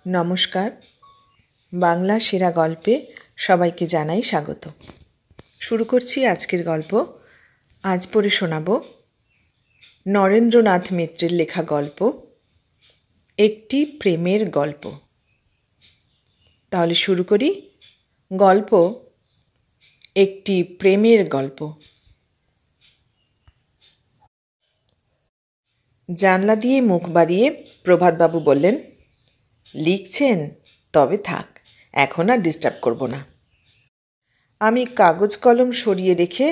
নমস্কার। বাংলা সেরা গল্পে সবাইকে জানাই স্বাগত। শুরু করছি আজকের গল্প। আজ পড়ে শোনাব নরেন্দ্রনাথ মিত্রের লেখা গল্প একটি প্রেমের গল্প। তাহলে শুরু করি। গল্প একটি প্রেমের গল্প। জানলা দিয়ে মুখ বাড়িয়ে প্রভাতবাবু বললেন, লিখছেন? তবে থাক, এখন আর ডিস্টার্ব করব না। আমি কাগজ কলম সরিয়ে রেখে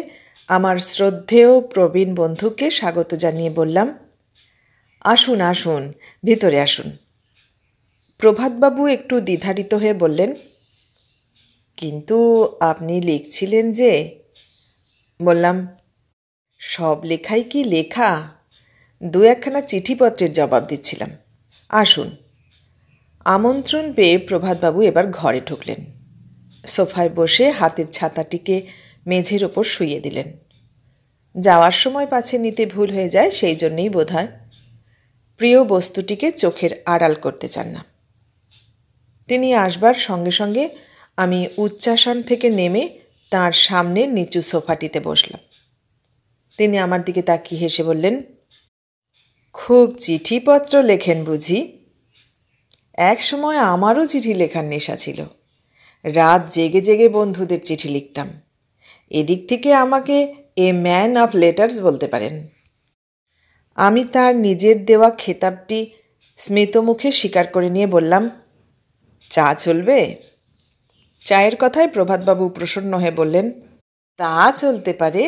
আমার শ্রদ্ধেয় প্রবীণ বন্ধুকে স্বাগত জানিয়ে বললাম, আসুন আসুন, ভিতরে আসুন। প্রভাতবাবু একটু দ্বিধারিত হয়ে বললেন, কিন্তু আপনি লিখছিলেন যে? বললাম, সব লেখাই কি লেখা? দু একখানা চিঠিপত্রের জবাব দিচ্ছিলাম। আসুন। আমন্ত্রণ পেয়ে প্রভাতবাবু এবার ঘরে ঢুকলেন। সোফায় বসে হাতের ছাতাটিকে মেঝের ওপর শুইয়ে দিলেন। যাওয়ার সময় পাছে নিতে ভুল হয়ে যায়, সেই জন্যেই বোধহয় প্রিয় বস্তুটিকে চোখের আড়াল করতে চান না। তিনি আসবার সঙ্গে সঙ্গে আমি উচ্চাসন থেকে নেমে তাঁর সামনে নিচু সোফাটিতে বসলাম। তিনি আমার দিকে তাকিয়ে হেসে বললেন, খুব চিঠিপত্র লেখেন বুঝি? এক সময় আমারও চিঠি লেখার নেশা ছিল। রাত জেগে জেগে বন্ধুদের চিঠি লিখতাম। এদিক থেকে আমাকে এ ম্যান অফ লেটার্স বলতে পারেন। আমি তার নিজের দেওয়া খেতাবটি স্মিতমুখে স্বীকার করে নিয়ে বললাম, চা চলবে? চায়ের কথায় প্রভাতবাবু প্রসন্ন হয়ে বললেন, তা চলতে পারে,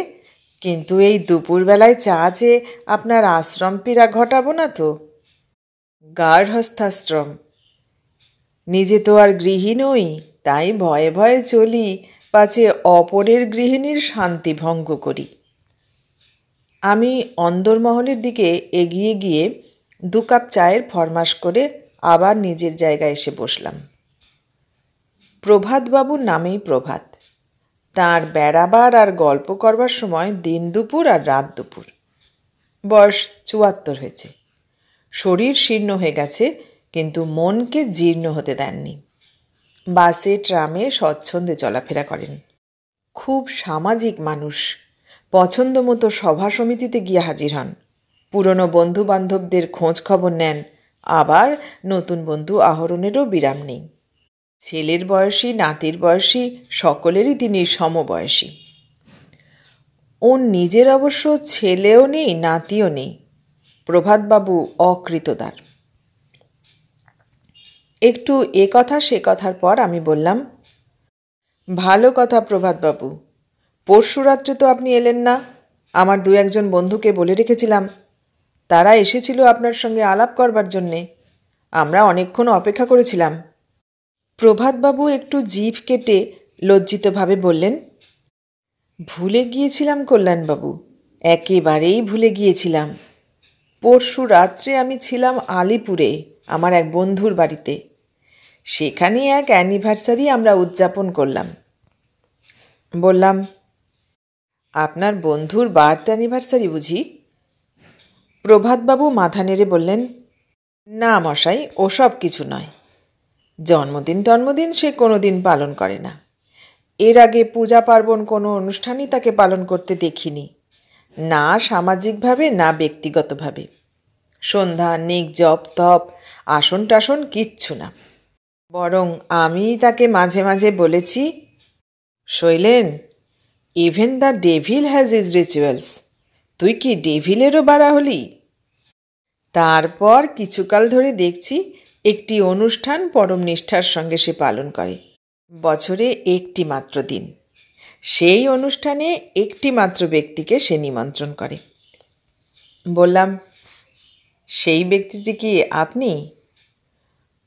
কিন্তু এই দুপুরবেলায় চা চেয়ে আপনার আশ্রম পীড়া ঘটাবো না তো? গার্হস্থ্যাশ্রম। নিজে তো আর গৃহী নই, তাই ভয়ে ভয়ে চলি, পাছে অপরের গৃহিণীর শান্তি ভঙ্গ করি। আমি অন্দরমহলের দিকে এগিয়ে গিয়ে 2 কাপ চায়ের ফরমাশ করে আবার নিজের জায়গায় এসে বসলাম। প্রভাতবাবুর নামেই প্রভাত। তাঁর বেড়াবার আর গল্প করবার সময় দিন দুপুর আর রাত দুপুর। বয়স 74 হয়েছে। শরীর শীর্ণ হয়ে গেছে, কিন্তু মনকে জীর্ণ হতে দেননি। বাসে ট্রামে স্বচ্ছন্দে চলাফেরা করেন। খুব সামাজিক মানুষ। পছন্দ মতো সভা সমিতিতে গিয়ে হাজির হন। পুরনো বন্ধু বান্ধবদের খোঁজ খবর নেন, আবার নতুন বন্ধু আহরণেরও বিরাম নেই। ছেলের বয়সী, নাতির বয়সী সকলেরই তিনি সমবয়সী। ওর নিজের অবশ্য ছেলেও নেই, নাতিও নেই। প্রভাতবাবু অকৃতদার। একটু এ কথা সে কথার পর আমি বললাম, ভালো কথা প্রভাতবাবু, পরশু রাত্রে তো আপনি এলেন না। আমার 2-1 বন্ধুকে বলে রেখেছিলাম, তারা এসেছিল আপনার সঙ্গে আলাপ করবার জন্যে। আমরা অনেকক্ষণ অপেক্ষা করেছিলাম। প্রভাতবাবু একটু জিভ কেটে লজ্জিতভাবে বললেন, ভুলে গিয়েছিলাম কল্যাণবাবু, একেবারেই ভুলে গিয়েছিলাম। পরশু রাত্রে আমি ছিলাম আলিপুরে আমার এক বন্ধুর বাড়িতে। সেখানে এক অ্যানিভার্সারি আমরা উদযাপন করলাম। বললাম, আপনার বন্ধুর বার্থ অ্যানিভার্সারি বুঝি? প্রভাতবাবু মাথা নেড়ে বললেন, না মশাই, ওসব কিছু নয়। জন্মদিন সে কোনো দিন পালন করে না। এর আগে পূজা পার্বণ কোনো অনুষ্ঠানই তাকে পালন করতে দেখিনি, না সামাজিকভাবে না ব্যক্তিগতভাবে। সন্ধ্যা নিক জপ তপ আসন টাসন কিচ্ছু না। বরং আমি তাকে মাঝে মাঝে বলেছি, Shailen, even the devil has his rituals. তুই কি ডেভিলেরও বাড়া হলি? তারপর কিছুকাল ধরে দেখছি একটি অনুষ্ঠান পরম নিষ্ঠার সঙ্গে সে পালন করে। বছরে একটি মাত্র দিন। সেই অনুষ্ঠানে একটি মাত্র ব্যক্তিকে সে নিমন্ত্রণ করে। বললাম, সেই ব্যক্তিটি কি আপনি?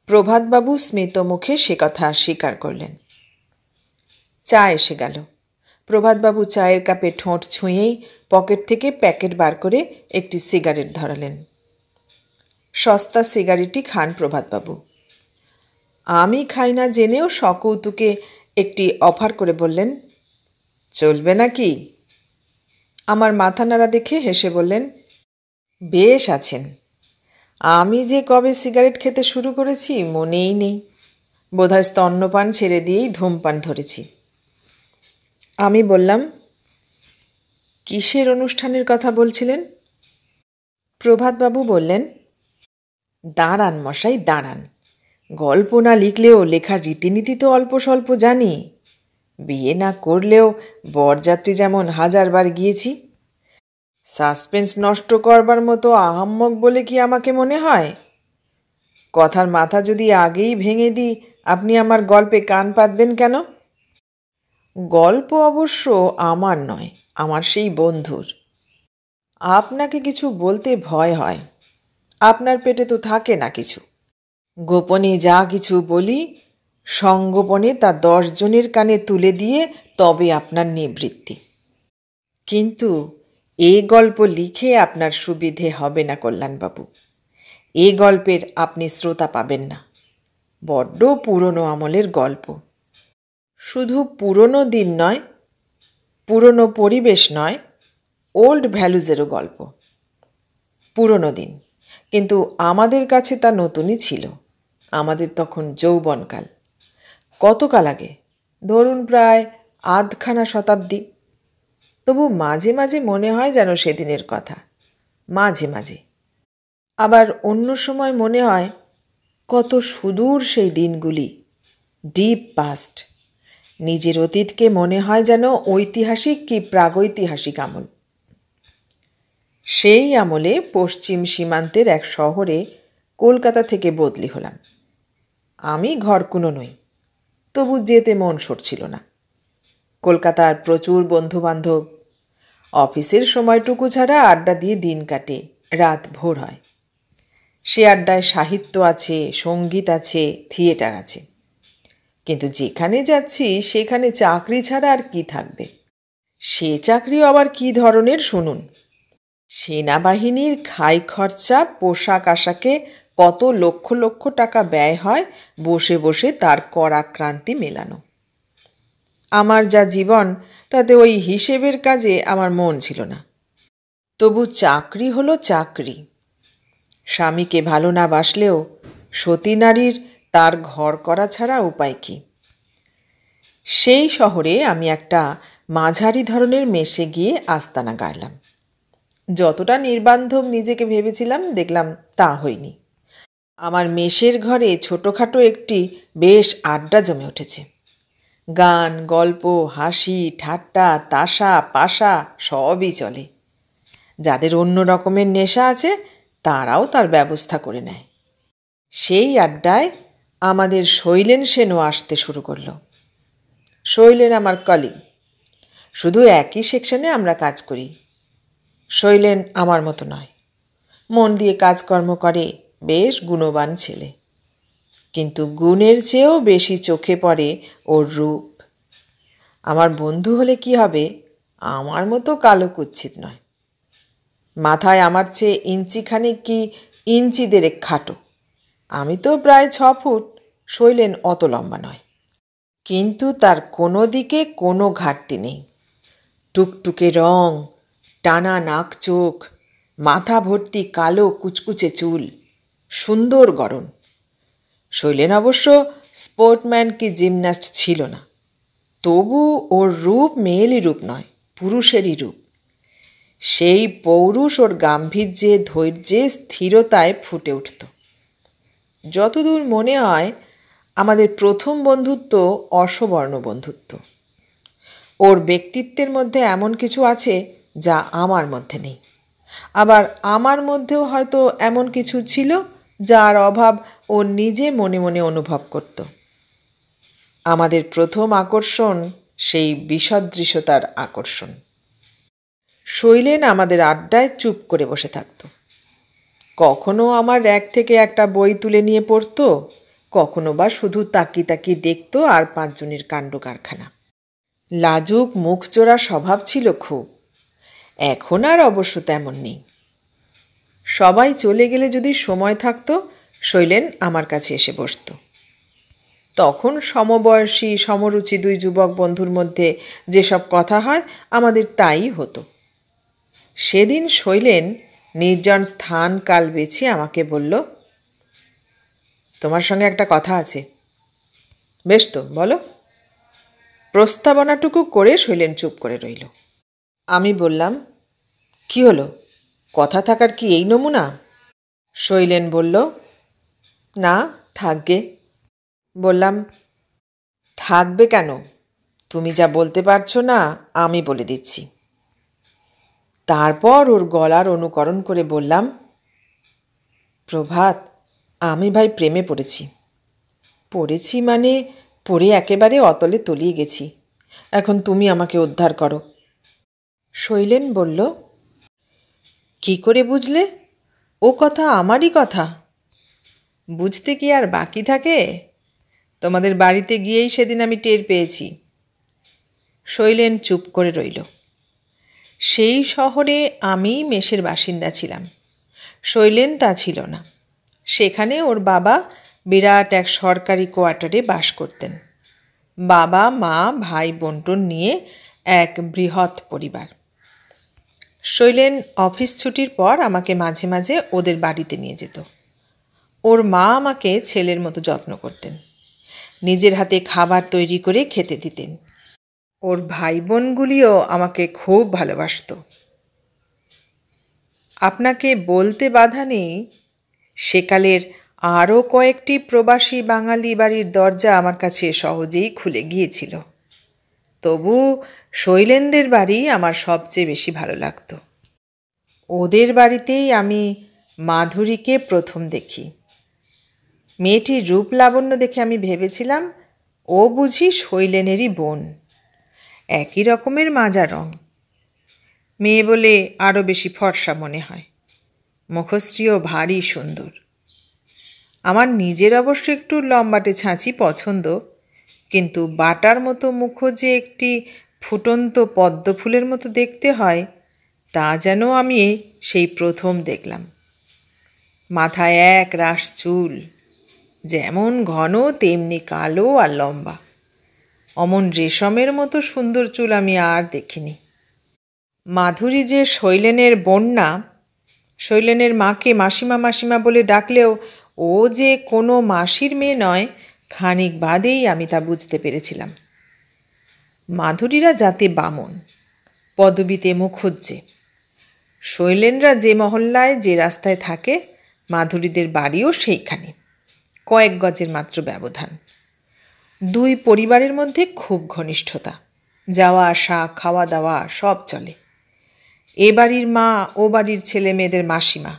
প্রভাতবাবু স্মিত মুখে সে কথা স্বীকার করলেন। চা এসে গেল। প্রভাতবাবু চায়ের কাপে ঠোঁট ছুঁয়েই পকেট থেকে প্যাকেট বার করে একটি সিগারেট ধরালেন। সস্তা সিগারেটই খান প্রভাতবাবু। আমি খাই না জেনেও সকৌতুকে একটি অফার করে বললেন, চলবে নাকি? আমার মাথা নাড়া দেখে হেসে বললেন, বেশ আছেন। আমি যে কবে সিগারেট খেতে শুরু করেছি মনেই নেই। বোধহয় স্তন্যপান ছেড়ে দিয়েই ধূমপান ধরেছি। আমি বললাম, কিসের অনুষ্ঠানের কথা বলছিলেন? প্রভাতবাবু বললেন, দাঁড়ান মশাই দাঁড়ান, গল্প না লিখলেও লেখার রীতিনীতি তো অল্প স্বল্প জানি। বিয়ে না করলেও বরযাত্রী যেমন 1000 বার গিয়েছি। সাসপেন্স নষ্ট করবার মতো আহাম্মক বলে কি আমাকে মনে হয়? কথার মাথা যদি আগেই ভেঙে দিই, আপনি আমার গল্পে কান পাতবেন কেন? গল্প অবশ্য আমার নয়, আমার সেই বন্ধুর। আপনাকে কিছু বলতে ভয় হয়, আপনার পেটে তো থাকে না কিছু। গোপনে যা কিছু বলি, সংগোপনে তা 10 জনের কানে তুলে দিয়ে তবে আপনার নিবৃত্তি। কিন্তু এ গল্প লিখে আপনার সুবিধে হবে না কল্যাণবাবু। এ গল্পের আপনি শ্রোতা পাবেন না। বড্ড পুরনো আমলের গল্প। শুধু পুরনো দিন নয়, পুরনো পরিবেশ নয়, ওল্ড ভ্যালুজেরও গল্প। পুরনো দিন, কিন্তু আমাদের কাছে তা নতুনই ছিল। আমাদের তখন যৌবনকাল। কতকাল আগে? ধরুন প্রায় আধখানা শতাব্দী। তবু মাঝে মাঝে মনে হয় যেন সেদিনের কথা, মাঝে মাঝে। আবার অন্য সময় মনে হয় কত সুদূর সেই দিনগুলি, ডিপ পাস্ট। নিজের অতীতকে মনে হয় যেন ঐতিহাসিক কি প্রাগৈতিহাসিক আমল। সেই আমলে পশ্চিম সীমান্তের এক শহরে কলকাতা থেকে বদলি হলাম। আমি ঘরকুনো নই, তবু যেতে মন সরছিল না। কলকাতার প্রচুর বন্ধুবান্ধব। অফিসের সময়টুকু ছাড়া আড্ডা দিয়ে দিন কাটে, রাত ভোর হয়। সে আড্ডায় সাহিত্য আছে, সঙ্গীত আছে, থিয়েটার আছে। কিন্তু যেখানে যাচ্ছি সেখানে চাকরি ছাড়া আর কি থাকবে? সে চাকরিও আবার কি ধরনের শুনুন। সেনাবাহিনীর খাই খরচা, পোশাক আশাকে কত লক্ষ লক্ষ টাকা ব্যয় হয় বসে বসে তার করাক্রান্তি মেলানো। আমার যা জীবন, তাতে ওই হিসেবের কাজে আমার মন ছিল না। তবু চাকরি হলো চাকরি। স্বামীকে ভালো না বাসলেও সতী নারীর তার ঘর করা ছাড়া উপায় কি? সেই শহরে আমি একটা মাঝারি ধরনের মেসে গিয়ে আস্তানা গাড়লাম। যতটা নির্বান্ধব নিজেকে ভেবেছিলাম দেখলাম তা হয়নি। আমার মেসের ঘরে ছোটোখাটো একটি বেশ আড্ডা জমে উঠেছে। গান, গল্প, হাসি, ঠাট্টা, তাসা, পাশা সবই চলে। যাদের অন্য রকমের নেশা আছে তারাও তার ব্যবস্থা করে নেয়। সেই আড্ডায় আমাদের শৈলেন সেনও আসতে শুরু করল। শৈলেন আমার কলিগ, শুধু একই সেকশনে আমরা কাজ করি। শৈলেন আমার মতো নয়, মন দিয়ে কাজকর্ম করে, বেশ গুণবান ছেলে। কিন্তু গুণের চেয়েও বেশি চোখে পড়ে ওর রূপ। আমার বন্ধু হলে কি হবে, আমার মতো কালো কুৎসিত নয়। মাথায় আমার চেয়ে ইঞ্চিখানিক কি ইঞ্চি দেড়েক খাটো। আমি তো প্রায় 6 ফুট, শৈলেন অত লম্বা নয়। কিন্তু তার কোনো দিকে কোনো ঘাটতি নেই। টুকটুকে রং, টানা নাক চোখ, মাথা ভর্তি কালো কুচকুচে চুল, সুন্দর গড়ন। শৈলেন অবশ্য স্পোর্টম্যান কি জিমন্যাস্ট ছিল না, তবু ওর রূপ মেয়েলি রূপ নয়, পুরুষেরই রূপ। সেই পৌরুষ ওর গাম্ভীর্যে, ধৈর্যে, স্থিরতায় ফুটে উঠত। যতদূর মনে হয় আমাদের প্রথম বন্ধুত্ব অসবর্ণ বন্ধুত্ব। ওর ব্যক্তিত্বের মধ্যে এমন কিছু আছে যা আমার মধ্যে নেই। আবার আমার মধ্যেও হয়তো এমন কিছু ছিল যার অভাব ও নিজে মনে মনে অনুভব করত। আমাদের প্রথম আকর্ষণ সেই বিসদৃশতার আকর্ষণ। শৈলেন আমাদের আড্ডায় চুপ করে বসে থাকত। কখনো আমার র্যাক থেকে একটা বই তুলে নিয়ে পড়ত, কখনো বা শুধু তাকি তাকি দেখত আর 5 জনের কাণ্ড কারখানা। লাজুক মুখচোরা স্বভাব ছিল খুব। এখন আর অবশ্য তেমন নেই। সবাই চলে গেলে যদি সময় থাকতো, শৈলেন আমার কাছে এসে বসত। তখন সমবয়সী সমরুচি 2 যুবক বন্ধুর মধ্যে যেসব কথা হয় আমাদের তাই হতো। সেদিন শৈলেন নির্জন স্থান কাল বেছে আমাকে বলল, তোমার সঙ্গে একটা কথা আছে। বেশ তো, বলো। প্রস্তাবনাটুকু করে শৈলেন চুপ করে রইল। আমি বললাম, কি হলো, কথা থাকার কি এই নমুনা? শৈলেন বলল, না, থাকবে। বললাম, থাকবে কেন? তুমি যা বলতে পারছো না আমি বলে দিচ্ছি। তারপর ওর গলার অনুকরণ করে বললাম, প্রভাত, আমি ভাই প্রেমে পড়েছি। পড়েছি মানে পড়ে একেবারে অতলে তলিয়ে গেছি। এখন তুমি আমাকে উদ্ধার করো। শৈলেন বলল, কি করে বুঝলে? ও কথা আমারই কথা। বুঝতে কি আর বাকি থাকে? তোমাদের বাড়িতে গিয়েই সেদিন আমি টের পেয়েছি। শৈলেন চুপ করে রইল। সেই শহরে আমি মেসের বাসিন্দা ছিলাম, শৈলেন তা ছিল না। সেখানে ওর বাবা বিরাট এক সরকারি কোয়ার্টারে বাস করতেন। বাবা, মা, ভাই বন্টন নিয়ে এক বৃহৎ পরিবার। শৈলেন অফিস ছুটির পর আমাকে মাঝে মাঝে ওদের বাড়িতে নিয়ে যেত। ওর মা আমাকে ছেলের মতো যত্ন করতেন, নিজের হাতে খাবার তৈরি করে খেতে দিতেন। ওর ভাই বোনগুলিও আমাকে খুব ভালোবাসত। আপনাকে বলতে বাধা নেই, সেকালের আরও কয়েকটি প্রবাসী বাঙালি বাড়ির দরজা আমার কাছে সহজেই খুলে গিয়েছিল। তবু শৈলেনদের বাড়ি আমার সবচেয়ে বেশি ভালো লাগত। ওদের বাড়িতেই আমি মাধুরীকে প্রথম দেখি। মেয়েটির রূপ লাবণ্য দেখে আমি ভেবেছিলাম ও বুঝি শৈলেনেরই বোন। একই রকমের মাজা রং। মেয়ে বলে আরও বেশি ফর্সা মনে হয়। মুখশ্রীও ভারী সুন্দর। আমার নিজের অবশ্য একটু লম্বাটে ছাঁচি পছন্দ, কিন্তু বাটার মতো মুখ যে একটি ফুটন্ত পদ্ম ফুলের মতো দেখতে হয় তা যেন আমি সেই প্রথম দেখলাম। মাথায় এক রাশ চুল, যেমন ঘন তেমনি কালো আর লম্বা। অমন রেশমের মতো সুন্দর চুল আমি আর দেখিনি। মাধুরী যে শৈলেনের বোন না, শৈলেনের মাকে মাসিমা মাসিমা বলে ডাকলেও ও যে কোনো মাসির মেয়ে নয়, খানিক বাদেই আমি তা বুঝতে পেরেছিলাম। মাধুরীরা জাতে বামন, পদবীতে মুখুজ্জে। শৈলেনরা যে মহল্লায় যে রাস্তায় থাকে, মাধুরীদের বাড়িও সেইখানে, কয়েক গজের মাত্র ব্যবধান। দুই পরিবারের মধ্যে খুব ঘনিষ্ঠতা, যাওয়া আসা, খাওয়া দাওয়া সব চলে। এ বাড়ির মা ও বাড়ির ছেলে মেয়েদের মাসিমা,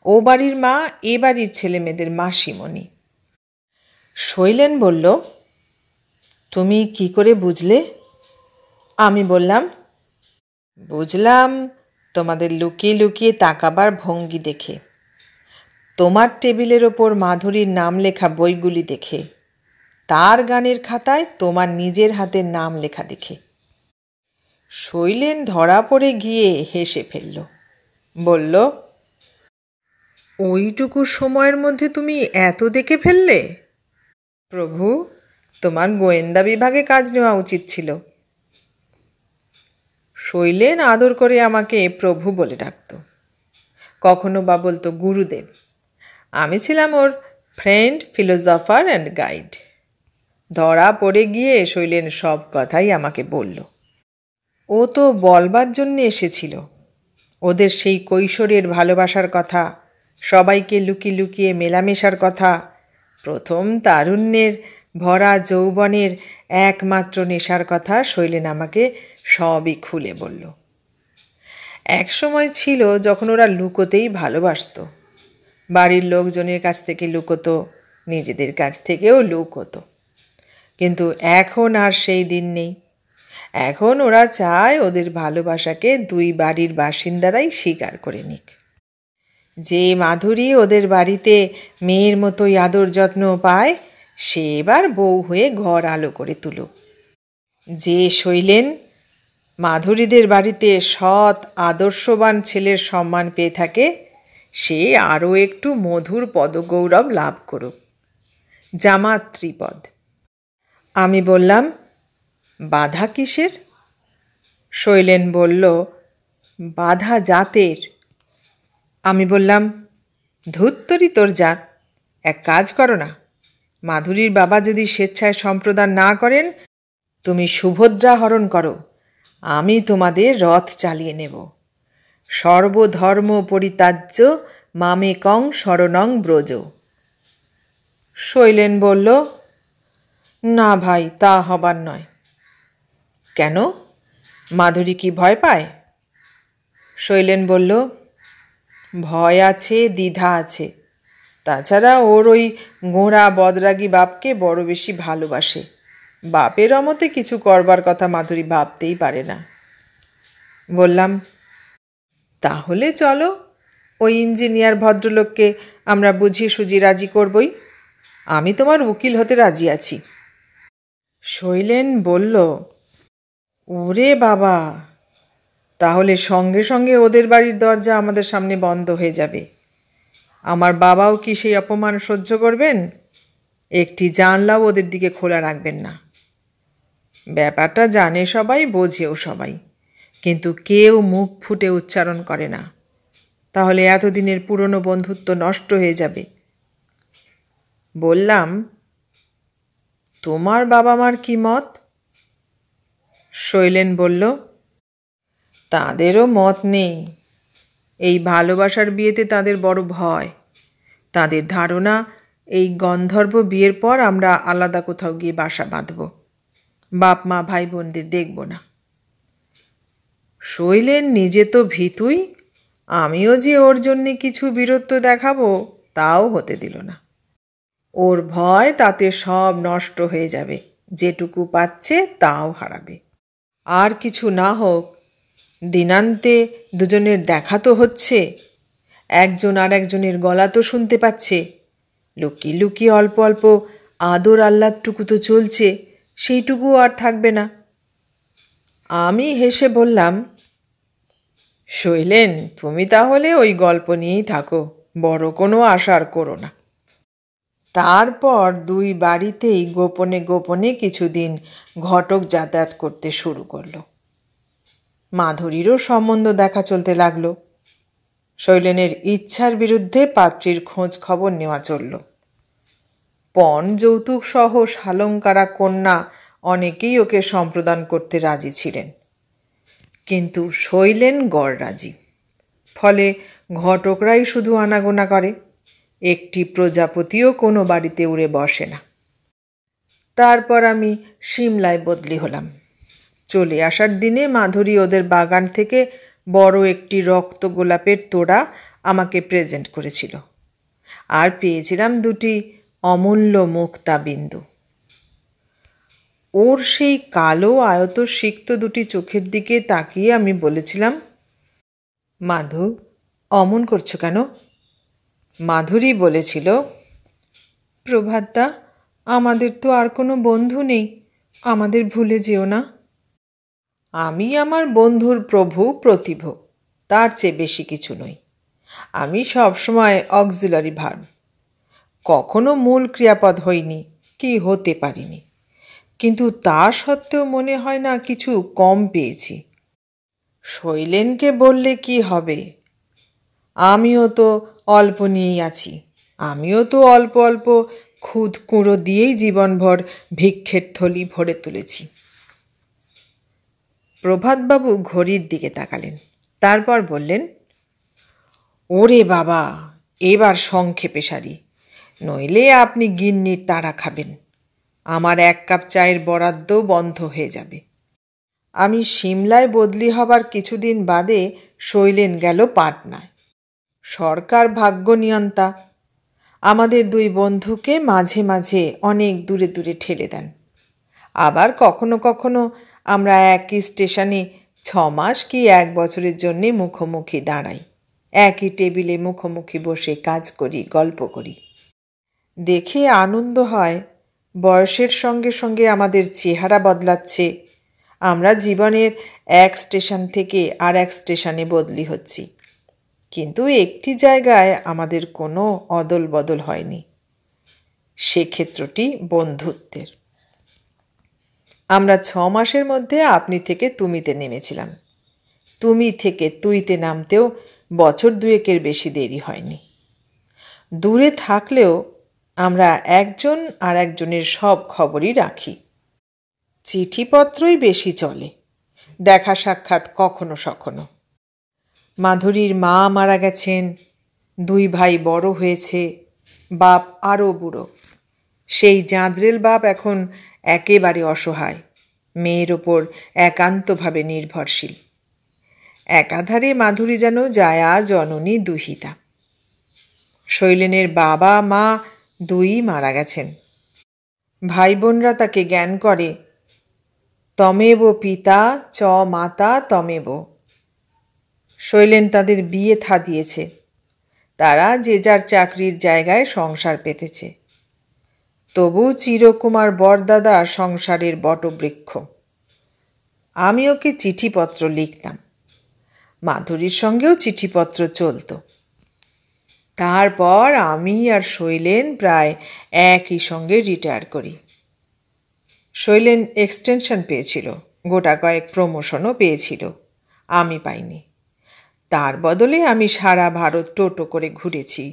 ও বাড়ির মা এ বাড়ির ছেলে মেয়েদের মাসিমণি। শৈলেন বলল, তুমি কি করে বুঝলে? আমি বললাম, বুঝলাম তোমাদের লুকিয়ে লুকিয়ে তাকাবার ভঙ্গি দেখে, তোমার টেবিলের ওপর মাধুরীর নাম লেখা বইগুলি দেখে, তার গানের খাতায় তোমার নিজের হাতের নাম লেখা দেখে। শৈলেন ধরা পড়ে গিয়ে হেসে ফেলল। বলল, ওইটুকু সময়ের মধ্যে তুমি এত দেখে ফেললে? প্রভু, তোমার গোয়েন্দা বিভাগে কাজ নেওয়া উচিত ছিল। শৈলেন আদর করে আমাকে প্রভু বলে ডাকত, কখনো বা বলতো গুরুদেব। আমি ছিলাম ওর ফ্রেন্ড, ফিলোজফার অ্যান্ড গাইড। ধরা পড়ে গিয়ে শৈলেন সব কথাই আমাকে বলল। ও তো বলবার জন্য এসেছিল ওদের সেই কৈশোরের ভালোবাসার কথা, সবাইকে লুকিয়ে লুকিয়ে মেলামেশার কথা, প্রথম তারুণ্যের ভরা যৌবনের একমাত্র নেশার কথা শৈলেন আমাকে সবই খুলে বলল। এক সময় ছিল যখন ওরা লুকোতেই ভালোবাসত, বাড়ির লোকজনের কাছ থেকে লুকোতো, নিজেদের কাছ থেকেও লুকোতো। কিন্তু এখন আর সেই দিন নেই। এখন ওরা চায় ওদের ভালোবাসাকে দুই বাড়ির বাসিন্দারাই স্বীকার করে নিক। যে মাধুরী ওদের বাড়িতে মেয়ের মতোই আদর যত্ন পায়, সে এবার বউ হয়ে ঘর আলো করে তুলুক। যে শৈলেন মাধুরীদের বাড়িতে সৎ আদর্শবান ছেলের সম্মান পেয়ে থাকে, সে আরও একটু মধুর পদগৌরব লাভ করুক, জামাতৃপদ। আমি বললাম, বাধা কিসের? শৈলেন বলল, বাধা জাতের। আমি বললাম, ধুত্তরি তোর জাত, এক কাজ করো না, মাধুরীর বাবা যদি স্বেচ্ছায় সম্প্রদান না করেন, তুমি সুভদ্রা হরণ করো, আমি তোমাদের রথ চালিয়ে নেব। সর্বধর্ম পরিত্যাজ্য মামেকং শরণং ব্রজ। শৈলেন বলল, না ভাই, তা হবার নয়। কেন, মাধুরী কি ভয় পায়? শৈলেন বলল, ভয় আছে, দ্বিধা আছে, তাছাড়া ওর ওই গোঁড়া বদরাগী বাপকে বড় বেশি ভালোবাসে। বাপের অমতে কিছু করবার কথা মাধুরী ভাবতেই পারে না। বললাম, তাহলে চলো, ওই ইঞ্জিনিয়ার ভদ্রলোককে আমরা বুঝিয়ে সুঝিয়ে রাজি করবই। আমি তোমার উকিল হতে রাজি আছি। শৈলেন বলল, ওরে বাবা, তাহলে সঙ্গে সঙ্গে ওদের বাড়ির দরজা আমাদের সামনে বন্ধ হয়ে যাবে। আমার বাবাও কি সেই অপমান সহ্য করবেন? একটি জানলাও ওদের দিকে খোলা রাখবেন না। ব্যাপারটা জানে সবাই, বোঝেও সবাই, কিন্তু কেউ মুখ ফুটে উচ্চারণ করে না। তাহলে এতদিনের পুরনো বন্ধুত্ব নষ্ট হয়ে যাবে। বললাম, তোমার বাবা মার কি মত? শৈলেন বলল, তাঁদেরও মত নেই। এই ভালোবাসার বিয়েতে তাদের বড় ভয়। তাদের ধারণা, এই গন্ধর্ব বিয়ের পর আমরা আলাদা কোথাও গিয়ে বাসা বাঁধব, বাপ মা ভাই বোনদের দেখব না। শৈলেন নিজে তো ভীতুই, আমিও যে ওর জন্যে কিছু বীরত্ব দেখাবো তাও হতে দিল না। ওর ভয় তাতে সব নষ্ট হয়ে যাবে, যেটুকু পাচ্ছে তাও হারাবে। আর কিছু না হোক, দিনান্তে দুজনের দেখা তো হচ্ছে, একজন আর একজনের গলা তো শুনতে পাচ্ছে, লুকিয়ে লুকিয়ে অল্প অল্প আদর আহ্লাদটুকু তো চলছে, সেইটুকু আর থাকবে না। আমি হেসে বললাম, শৈলেন, তুমি তাহলে ওই গল্প নিয়েই থাকো, বড় কোনো আশা আর করো না। তারপর দুই বাড়িতেই গোপনে গোপনে কিছুদিন ঘটক যাতায়াত করতে শুরু করলো। মাধুরীরও সম্বন্ধ দেখা চলতে লাগলো। শৈলেনের ইচ্ছার বিরুদ্ধে পাত্রীর খোঁজ খবর নেওয়া চলল। পণ যৌতুক সহ শালঙ্কারা কন্যা অনেকেই ওকে সম্প্রদান করতে রাজি ছিলেন, কিন্তু শৈলেন গড় রাজি। ফলে ঘটকরাই শুধু আনাগোনা করে, একটি প্রজাপতিও কোনো বাড়িতে উড়ে বসে না। তারপর আমি সিমলায় বদলি হলাম। চলে আসার দিনে মাধুরী ওদের বাগান থেকে বড় একটি রক্ত গোলাপের তোড়া আমাকে প্রেজেন্ট করেছিল, আর পেয়েছিলাম দুটি অমূল্য মুক্তা বিন্দু। ওর সেই কালো আয়ত সিক্ত দুটি চোখের দিকে তাকিয়ে আমি বলেছিলাম, মাধু, অমন করছো কেন? মাধুরী বলেছিল, প্রভাতদা, আমাদের তো আর কোনো বন্ধু নেই, আমাদের ভুলে যেও না। আমি আমার বন্ধুর প্রভু প্রতিভ, তার চেয়ে বেশি কিছু নই। আমি সবসময় অক্সিলারি ভার্ব, কখনো মূল ক্রিয়াপদ হইনি, কি হতে পারিনি, কিন্তু তা সত্ত্বেও মনে হয় না কিছু কম পেয়েছি। শৈলেনকে বললে কি হবে? আমিও তো অল্প নিয়েই আছি, আমিও তো অল্প অল্প খুদ কুঁড়ো দিয়েই জীবনভর ভিক্ষের থলি ভরে তুলেছি। প্রভাতবাবু ঘড়ির দিকে তাকালেন, তারপর বললেন, ওরে বাবা, এবার সংক্ষেপে সারি, নইলে আপনি গিন্নির তাড়া খাবেন, আমার এক কাপ চায়ের বরাদ্দ বন্ধ হয়ে যাবে। আমি সিমলায় বদলি হবার কিছুদিন বাদে শৈলেন গেল পাটনায়। সরকার ভাগ্য নিয়ন্তা, আমাদের দুই বন্ধুকে মাঝে মাঝে অনেক দূরে দূরে ঠেলে দেন। আবার কখনো কখনো আমরা একই স্টেশনে 6 মাস কি 1 বছরের জন্যে মুখোমুখি দাঁড়াই, একই টেবিলে মুখোমুখি বসে কাজ করি, গল্প করি। দেখে আনন্দ হয়, বয়সের সঙ্গে সঙ্গে আমাদের চেহারা বদলাচ্ছে, আমরা জীবনের এক স্টেশন থেকে আর এক স্টেশনে বদলি হচ্ছি, কিন্তু একটি জায়গায় আমাদের কোনো অদল বদল হয়নি, সেক্ষেত্রটি বন্ধুত্বের। আমরা 6 মাসের মধ্যে আপনি থেকে তুমিতে নেমেছিলাম, তুমি থেকে তুইতে নামতেও বছর দুয়েকের বেশি দেরি হয়নি। দূরে থাকলেও আমরা একজন আর একজনের সব খবরই রাখি। চিঠিপত্রই বেশি চলে, দেখা সাক্ষাৎ কখনো সখনো। মাধুরীর মা মারা গেছেন, 2 ভাই বড় হয়েছে, বাপ আরও বুড়ো। সেই জাঁদরেল বাপ এখন একেবারে অসহায়, মেয়ের ওপর একান্তভাবে নির্ভরশীল। একাধারে মাধুরী যেন জায়া জননী দুহিতা। শৈলেনের বাবা মা 2ই মারা গেছেন। ভাই বোনরা তাকে জ্ঞান করে, তমেব পিতা চ মাতা তমেব। শৈলেন তাদের বিয়ে থা দিয়েছে, তারা যে যার চাকরির জায়গায় সংসার পেতেছে। তবু চিরকুমার বরদাদা সংসারের বটবৃক্ষ। আমি ওকে চিঠিপত্র লিখতাম, মাধুরীর সঙ্গেও চিঠিপত্র চলত। তারপর আমি আর শৈলেন প্রায় একই সঙ্গে রিটায়ার করি। শৈলেন এক্সটেনশন পেয়েছিল, গোটা কয়েক প্রমোশনও পেয়েছিল, আমি পাইনি। তার বদলে আমি সারা ভারত টোটো করে ঘুরেছি,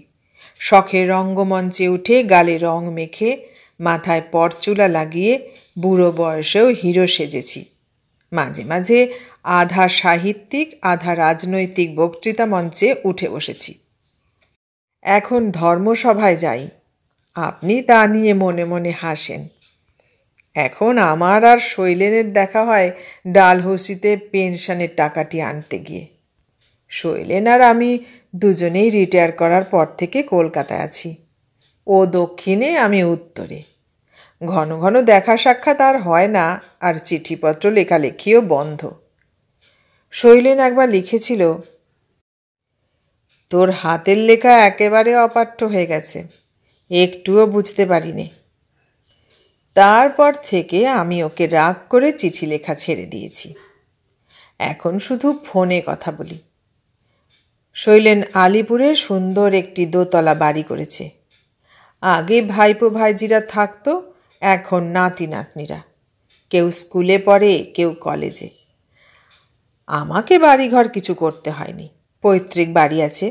শখের রঙ্গমঞ্চে উঠে গালে রং মেখে মাথায় পরচুলা লাগিয়ে বুড়ো বয়সেও হিরো সেজেছি। মাঝে মাঝে আধা সাহিত্যিক আধা রাজনৈতিক বক্তৃতা মঞ্চে উঠে বসেছি। এখন ধর্মসভায় যাই, আপনি তা নিয়ে মনে মনে হাসেন। এখন আমার আর শৈলেনের দেখা হয় ডালহৌসিতে পেনশনের টাকাটি আনতে গিয়ে। শৈলেন আর আমি দুজনেই রিটায়ার করার পর থেকে কলকাতায় আছি, ও দক্ষিণে আমি উত্তরে। ঘন ঘন দেখা সাক্ষাৎ আর হয় না, আর চিঠিপত্র লেখালেখিও বন্ধ। শৈলেন একবার লিখেছিল, তোর হাতের লেখা একেবারে অপাঠ্য হয়ে গেছে, একটুও বুঝতে পারিনি। তারপর থেকে আমি ওকে রাগ করে চিঠি লেখা ছেড়ে দিয়েছি, এখন শুধু ফোনে কথা বলি। শৈলেন আলিপুরে সুন্দর একটি দোতলা বাড়ি করেছে। আগে ভাইপো ভাইজিরা থাকতো, এখন নাতি নাতনিরা। কেউ স্কুলে পড়ে, কেউ কলেজে। আমাকে বাড়িঘর কিছু করতে হয়নি, পৈতৃক বাড়ি আছে।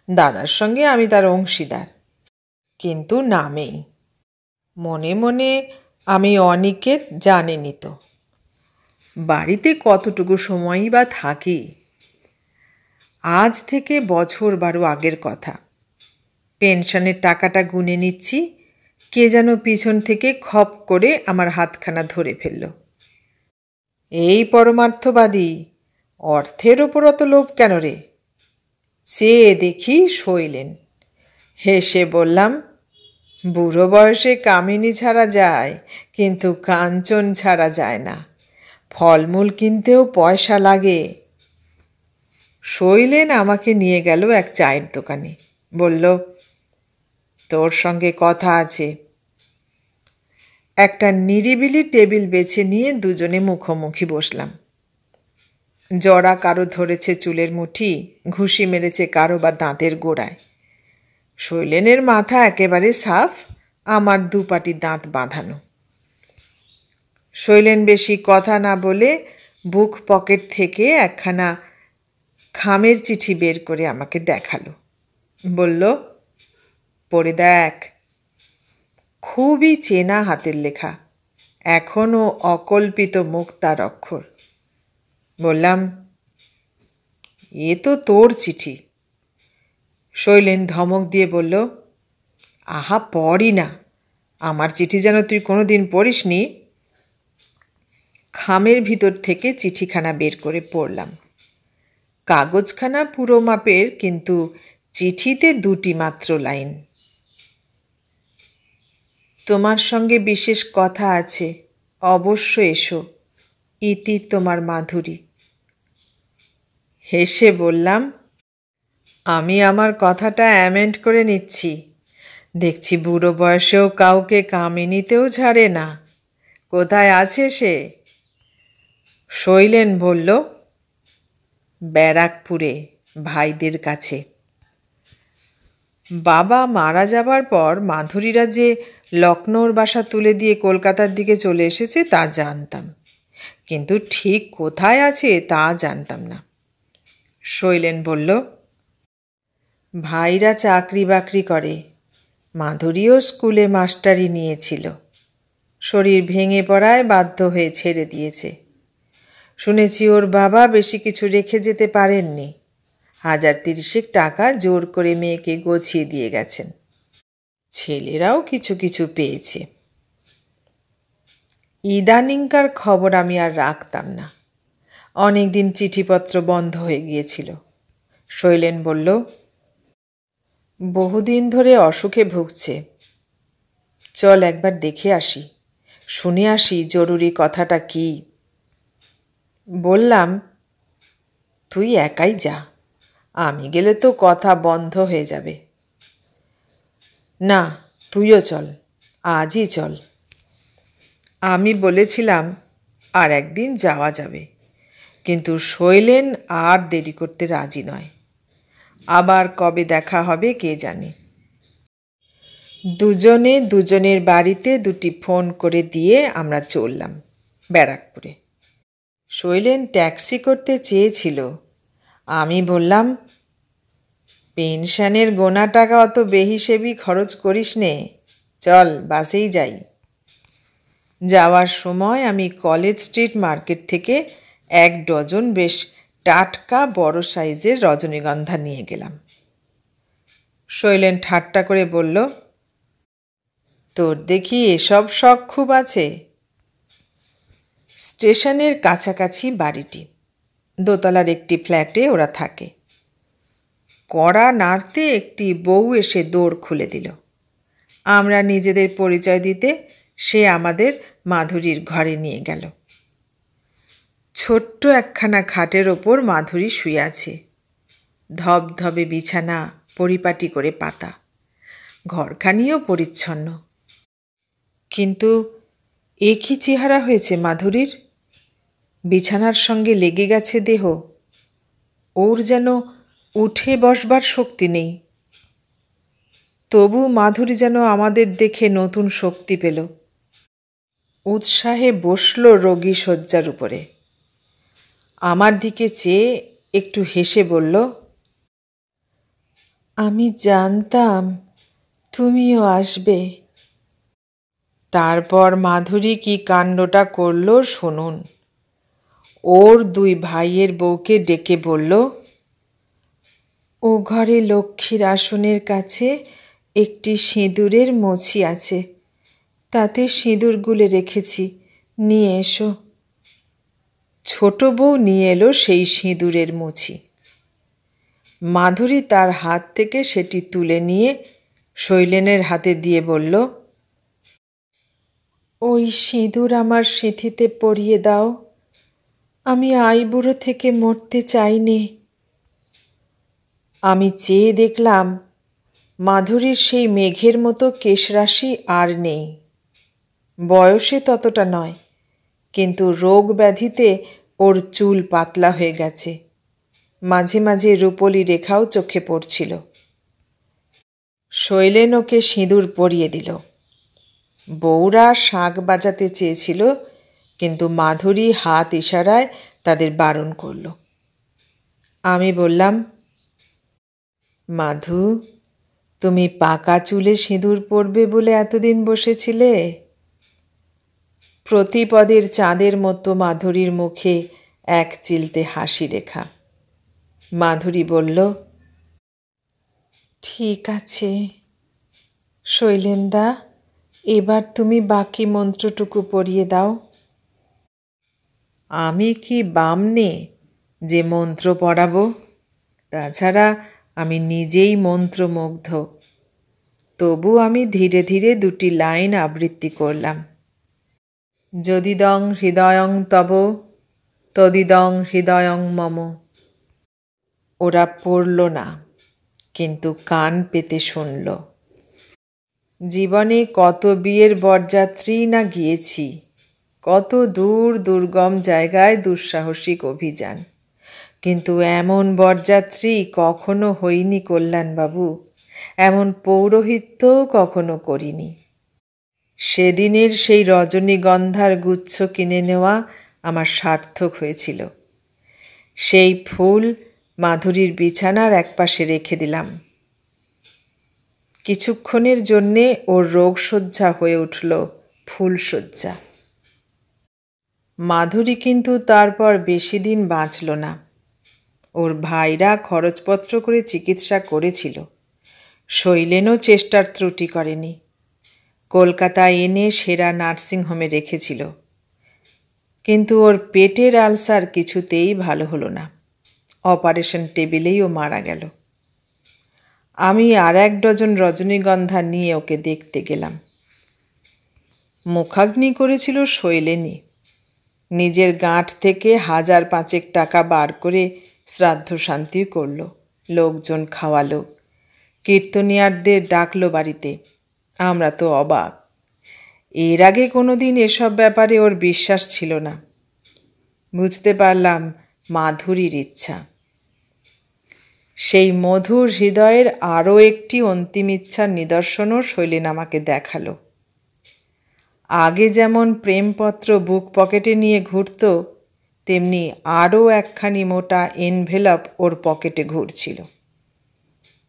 দাদার সঙ্গে আমি তার অংশীদার, কিন্তু নামেই। মনে মনে আমি অনিকেত জানেনি তো, বাড়িতে কতটুকু সময়ই বা থাকি। আজ থেকে বছর 12 আগের কথা। পেনশনের টাকাটা গুনে নিচ্ছি, কে যেন পিছন থেকে খপ করে আমার হাতখানা ধরে ফেলল। এই পরমার্থবাদী, অর্থের ওপর অত লোভ কেন রে? চেয়ে দেখি শৈলেন। হেসে বললাম, বুড়ো বয়সে কামিনী ছাড়া যায়, কিন্তু কাঞ্চন ছাড়া যায় না। ফলমূল কিনতেও পয়সা লাগে। শৈলেন আমাকে নিয়ে গেল এক চায়ের দোকানে, বলল, তোর সঙ্গে কথা আছে। একটা নিরিবিলি টেবিল বেছে নিয়ে দুজনে মুখোমুখি বসলাম। জড়া কারো ধরেছে চুলের মুঠি, ঘুষি মেরেছে কারো বা দাঁতের গোড়ায়। শৈলেনের মাথা একেবারে সাফ, আমার 2 পাটি দাঁত বাঁধানো। শৈলেন বেশি কথা না বলে বুক পকেট থেকে একখানা খামের চিঠি বের করে আমাকে দেখালো। বলল, পড়ে দেখ। খুবই চেনা হাতের লেখা, এখনও অকল্পিত মুক্তার অক্ষর। বললাম, এ তো তোর চিঠি। শৈলেন ধমক দিয়ে বলল, আহা পড়ি না, আমার চিঠি যেন তুই কোনোদিন পড়িসনি। খামের ভিতর থেকে চিঠিখানা বের করে পড়লাম। কাগজখানা পুরো মাপের, কিন্তু চিঠিতে 2টি মাত্র লাইন। তোমার সঙ্গে বিশেষ কথা আছে, অবশ্য এসো, ইতি তোমার মাধুরী। হেসে বললাম, আমি আমার কথাটা অ্যামেন্ড করে নিচ্ছি। দেখছি বুড়ো বয়সেও কাউকে কামিনীতেও ছাড়ে না। কোথায় আছে সে? শৈলেন বলল, ব্যারাকপুরে ভাইদের কাছে। বাবা মারা যাবার পর মাধুরীরা যে লখনৌর বাসা তুলে দিয়ে কলকাতার দিকে চলে এসেছে তা জানতাম, কিন্তু ঠিক কোথায় আছে তা জানতাম না। শৈলেন বলল, ভাইরা চাকরি বাকরি করে, মাধুরীও স্কুলে মাস্টারি নিয়েছিল। শরীর ভেঙে পড়ায় বাধ্য হয়ে ছেড়ে দিয়েছে। শুনেছি ওর বাবা বেশি কিছু রেখে যেতে পারেননি, 1,030 টাকা জোর করে মেয়েকে গছিয়ে দিয়ে গেছেন। ছেলেরাও কিছু কিছু পেয়েছে। ইদানিংকার খবর আমি আর রাখতাম না, অনেকদিন চিঠিপত্র বন্ধ হয়ে গিয়েছিল। শৈলেন বলল, বহুদিন ধরে অসুখে ভুগছে, চল একবার দেখে আসি, শুনে আসি জরুরি কথাটা কি। বললাম, তুই একাই যা, আমি গেলে তো কথা বন্ধ হয়ে যাবে। না, তুইও চল, আজই চল। আমি বলেছিলাম আর একদিন যাওয়া যাবে, কিন্তু শৈলেন আর দেরি করতে রাজি নয়। আবার কবে দেখা হবে কে জানে। দুজনে দুজনের বাড়িতে 2টি ফোন করে দিয়ে আমরা চললাম ব্যারাকপুরে। শৈলেন ট্যাক্সি করতে চেয়েছিল। আমি বললাম, পেনশনের গোনা টাকা অত বেহিসেবি খরচ করিস নে, চল বাসেই যাই। যাওয়ার সময় আমি কলেজ স্ট্রিট মার্কেট থেকে 1 ডজন বেশ টাটকা বড় সাইজের রজনীগন্ধা নিয়ে গেলাম। শৈলেন ঠাট্টা করে বলল, তোর দেখি এসব শখ খুব আছে। স্টেশনের কাছাকাছি বাড়িটি, দোতলার একটি ফ্ল্যাটে ওরা থাকে। কড়া নাড়তে একটি বউ এসে দৌড় খুলে দিল। আমরা নিজেদের পরিচয় দিতে সে আমাদের মাধুরীর ঘরে নিয়ে গেল। ছোট্ট একখানা খাটের ওপর মাধুরী শুয়ে আছে, ধবধবে বিছানা, পরিপাটি করে পাতা, ঘরখানিও পরিচ্ছন্ন। কিন্তু এ কি চেহারা হয়েছে মাধুরীর? বিছানার সঙ্গে লেগে গেছে দেহ, ওর যেন উঠে বসবার শক্তি নেই। তবু মাধুরী যেন আমাদের দেখে নতুন শক্তি পেল, উৎসাহে বসল রোগী শয্যার উপরে। আমার দিকে চেয়ে একটু হেসে বলল, আমি জানতাম তুমিও আসবে। তারপর মাধুরী কি কাণ্ডটা করল শুনুন। ওর 2 ভাইয়ের বউকে ডেকে বলল, ও ঘরে লক্ষ্মীর আসনের কাছে একটি সিঁদুরের মুছি আছে, তাতে সিঁদুর গুলে রেখেছি, নিয়ে এসো। ছোট বউ নিয়ে এলো সেই সিঁদুরের মুছি। মাধুরী তার হাত থেকে সেটি তুলে নিয়ে শৈলেনের হাতে দিয়ে বলল, ওই সিঁদুর আমার সিঁথিতে পরিয়ে দাও, আমি আইবুড়ো থেকে মরতে চাইনি। আমি চেয়ে দেখলাম মাধুরীর সেই মেঘের মতো কেশরাশি আর নেই। বয়সে ততটা নয়, কিন্তু রোগ ব্যাধিতে ওর চুল পাতলা হয়ে গেছে, মাঝে মাঝে রূপলি রেখাও চোখে পড়ছিল। শৈলেন ওকে সিঁদুর পরিয়ে দিল। বউরা শাঁখ বাজাতে চেয়েছিল, কিন্তু মাধুরী হাত ইশারায় তাদের বারণ করল। আমি বললাম, মাধু, তুমি পাকা চুলে সিঁদুর পরবে বলে এতদিন বসেছিলে? প্রতিপদের চাঁদের মতো মাধুরীর মুখে এক চিলতে হাসি রেখা। মাধুরী বলল, ঠিক আছে শৈলেনদা, এবার তুমি বাকি মন্ত্রটুকু পড়িয়ে দাও। আমি কি বামনে যে মন্ত্র পড়াবো? তাছাড়া আমি নিজেই মন্ত্রমুগ্ধ। তবু আমি ধীরে ধীরে 2টি লাইন আবৃত্তি করলাম। যদিদং হৃদয়ং তব তদিদং হৃদয়ং মম। ওরা পড়ল না, কিন্তু কান পেতে শুনল। জীবনে কত বিয়ের বরযাত্রী না গিয়েছি, কত দূর দুর্গম জায়গায় দুঃসাহসিক অভিযান, কিন্তু এমন বরযাত্রী কখনো হইনি কল্যাণবাবু, এমন পৌরোহিত্যও কখনো করিনি। সেদিনের সেই রজনীগন্ধার গুচ্ছ কিনে নেওয়া আমার সার্থক হয়েছিল। সেই ফুল মাধুরীর বিছানার একপাশে রেখে দিলাম। কিছুক্ষণের জন্যে ওর রোগশয্যা হয়ে উঠল ফুলশয্যা। মাধুরী কিন্তু তারপর বেশি দিন বাঁচল না। ওর ভাইরা খরচপত্র করে চিকিৎসা করেছিল। শৈলেনও চেষ্টার ত্রুটি করেনি। কলকাতায় এনে সেরা নার্সিংহোমে রেখেছিল, কিন্তু ওর পেটের আলসার কিছুতেই ভালো হলো না। অপারেশন টেবিলেই ও মারা গেল। আমি আর 1 ডজন রজনীগন্ধা নিয়ে ওকে দেখতে গেলাম। মুখাগ্নি করেছিল শৈলেনই। নিজের গাঁট থেকে 1000-5 টাকা বার করে শ্রাদ্ধ শান্তি করল, লোকজন খাওয়ালো, কীর্তনিয়ারদের ডাকলো বাড়িতে। আমরা তো অবাক। এর আগে কোনোদিন এসব ব্যাপারে ওর বিশ্বাস ছিল না। বুঝতে পারলাম মাধুরীর ইচ্ছা। সেই মধুর হৃদয়ের আরও একটি অন্তিম ইচ্ছার নিদর্শনও শৈলেন আমাকে দেখালো। আগে যেমন প্রেমপত্র বুক পকেটে নিয়ে ঘুরত, তেমনি আরও একখানি মোটা এনভেলপ ওর পকেটে ঘুরছিল।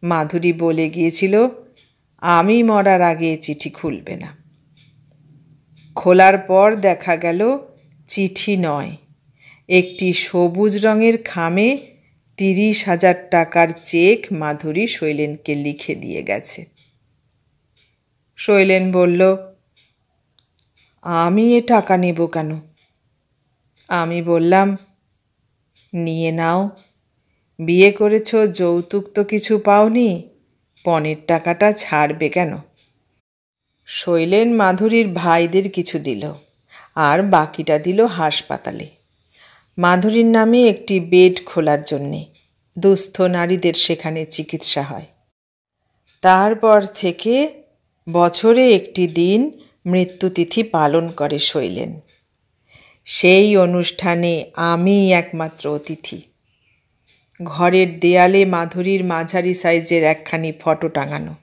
মাধুরী বলে গিয়েছিল, আমি মরার আগে চিঠি খুলবে না। খোলার পর দেখা গেল চিঠি নয়, একটি সবুজ রঙের খামে 30,000 টাকার চেক মাধুরী শৈলেনকে লিখে দিয়ে গেছে। শৈলেন বলল, আমি এ টাকা নেব কেন? আমি বললাম, নিয়ে নাও। বিয়ে করেছ, যৌতুক তো কিছু পাওনি, পণের টাকাটা ছাড়বে কেন? শৈলেন মাধুরীর ভাইদের কিছু দিল, আর বাকিটা দিল হাসপাতালে, মাধুরীর নামে একটি বেড খোলার জন্যে। দুস্থ নারীদের সেখানে চিকিৎসা হয়। তারপর থেকে বছরে একটি দিন মৃত্যুতিথি পালন করে শৈলেন। সেই অনুষ্ঠানে আমিই একমাত্র অতিথি। ঘরের দেয়ালে মাধুরীর মাঝারি সাইজের একখানি ফটো টাঙানো।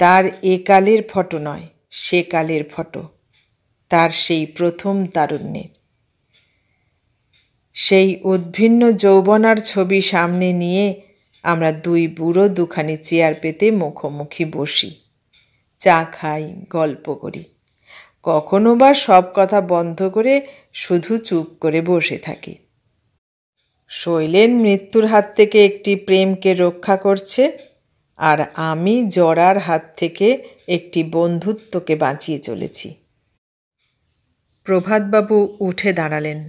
তার একালের ফটো নয়, সেকালের ফটো, তার সেই প্রথম তারুণ্যের। সেই উদ্ভিন্ন যৌবনার ছবি সামনে নিয়ে আমরা 2 বুড়ো 2খানি চেয়ার পেতে মুখোমুখি বসি, চা খাই, গল্প করি। কখনো বা সব কথা বন্ধ করে শুধু চুপ করে বসে থাকি। শৈলেন মৃত্যুর হাত থেকে একটি প্রেমকে রক্ষা করছে, আর আমি জরার হাত থেকে একটি বন্ধুত্বকে বাঁচিয়ে চলেছি। প্রভাতবাবু উঠে দাঁড়ালেন।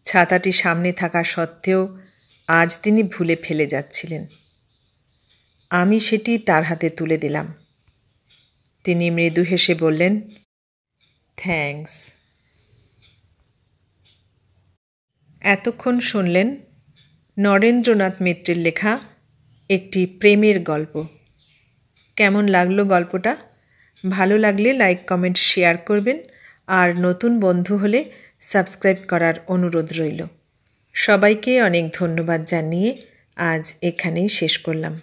ছাতাটি সামনে থাকা সত্ত্বেও আজ তিনি ভুলে ফেলে যাচ্ছিলেন। আমি সেটি তার হাতে তুলে দিলাম। তিনি মৃদু হেসে বললেন, থ্যাঙ্কস। এতক্ষণ শুনলেন নরেন্দ্রনাথ মিত্রের লেখা একটি প্রেমের গল্প। কেমন লাগলো গল্পটা? ভালো লাগলে লাইক, কমেন্ট, শেয়ার করবেন, আর নতুন বন্ধু হলে সাবস্ক্রাইব করার অনুরোধ রইল। সবাইকে অনেক ধন্যবাদ জানিয়ে আজ এখানেই শেষ করলাম।